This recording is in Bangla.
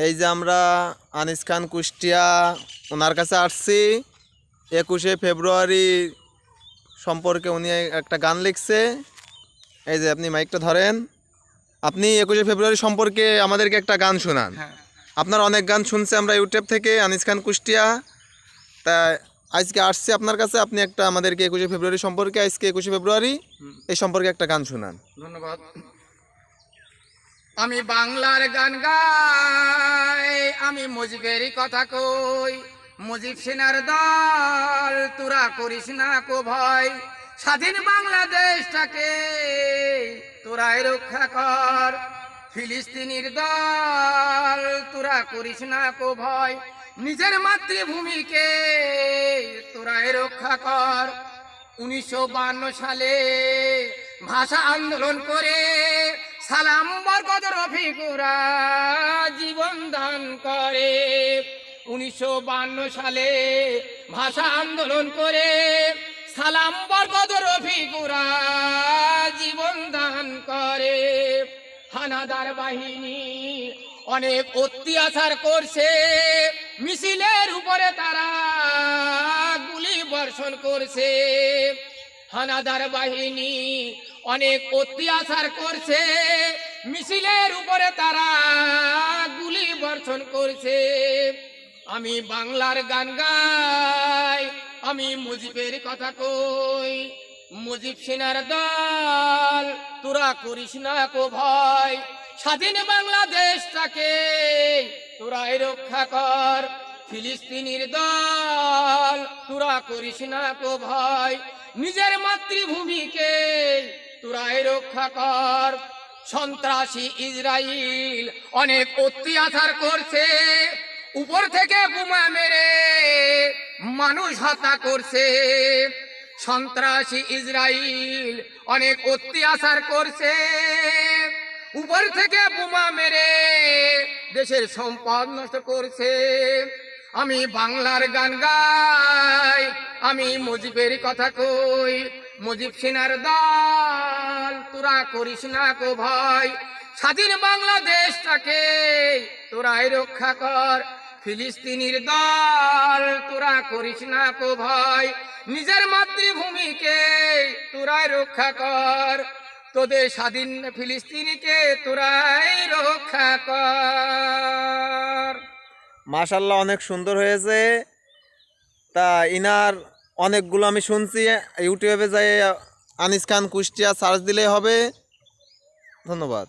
এই যে আমরা আনিস খান কুষ্টিয়া ওনার কাছে আসছি। 21শে ফেব্রুয়ারি সম্পর্কে উনি একটা গান লিখছে। এই যে আপনি মাইকটা ধরেন, আপনি 21শে ফেব্রুয়ারি সম্পর্কে আমাদেরকে একটা গান শোনান। আপনার অনেক গান শুনছে আমরা ইউটিউব থেকে, আনিস খান কুষ্টিয়া। তা আজকে আসছে আপনার কাছে, আপনি একটা আমাদেরকে 21শে ফেব্রুয়ারি সম্পর্কে, আজকে 21শে ফেব্রুয়ারি এই সম্পর্কে একটা গান শোনান। ধন্যবাদ। আমি বাংলার গান গাই, আমি মুজিবেরই কথা কই। মুজিব সেনার দল, তোরা করিস না কো ভয়। স্বাধীন বাংলাদেশটাকে তোরাই রক্ষা কর। ফিলিস্তিনির দল, তোরা করিস না কো ভয়। নিজের মাতৃভূমিকে তোরাই রক্ষা কর। 1952 সালে ভাষা আন্দোলন করে সালাম বরকত রফিকুরা জীবন দান করে। 1952 সালে ভাষা আন্দোলন করে সালাম বরকত রফিকুরা জীবন দান করে। হানাদার বাহিনী অনেক অত্যাচার করছে, মিছিলের উপরে তারা গুলি বর্ষণ করছে। হানাদার বাহিনী অনেক অত্যাচার করছে, মিছিলের উপরে তারা গুলি বর্ষণ করছে। আমি বাংলার গান গাই, আমি মুজিবের কথা কই। মুজিব সেনার দল, তোরা করিস না কো ভয়। স্বাধীন বাংলাদেশটাকে তোরাই রক্ষা কর। ফিলিস্তিনির দল, তোরা করিস না কো ভয়। নিজের মাতৃভূমিকে তোরাই রক্ষা কর। সন্ত্রাসী ইসরায়েল অনেক অত্যাচার করছে, উপর থেকে বোমা মেরে মানুষ হত্যা করছে। সন্ত্রাসী ইসরায়েল অনেক অত্যাচার করছে, উপর থেকে বোমা মেরে দেশের সম্পদ নষ্ট করছে। আমি বাংলার গান গাই, আমি মুজিবের কথা কই। মুজিব সেনার দল, তোরা করিস না কো ভয়। স্বাধীন বাংলাদেশটাকে তোরাই রক্ষা কর। ফিলিস্তিনির দল, তোরা করিস না কো ভয়। নিজের মাতৃভূমিকে তোরাই রক্ষা কর। তোদের স্বাধীন ফিলিস্তিনিকে তোরাই রক্ষা কর। মাশাল্লাহ, অনেক সুন্দর হয়েছে। তা ইনার অনেকগুলো আমি শুনছি, ইউটিউবে যাই আনিস খান কুষ্টিয়া সার্চ দিলেই হবে। ধন্যবাদ।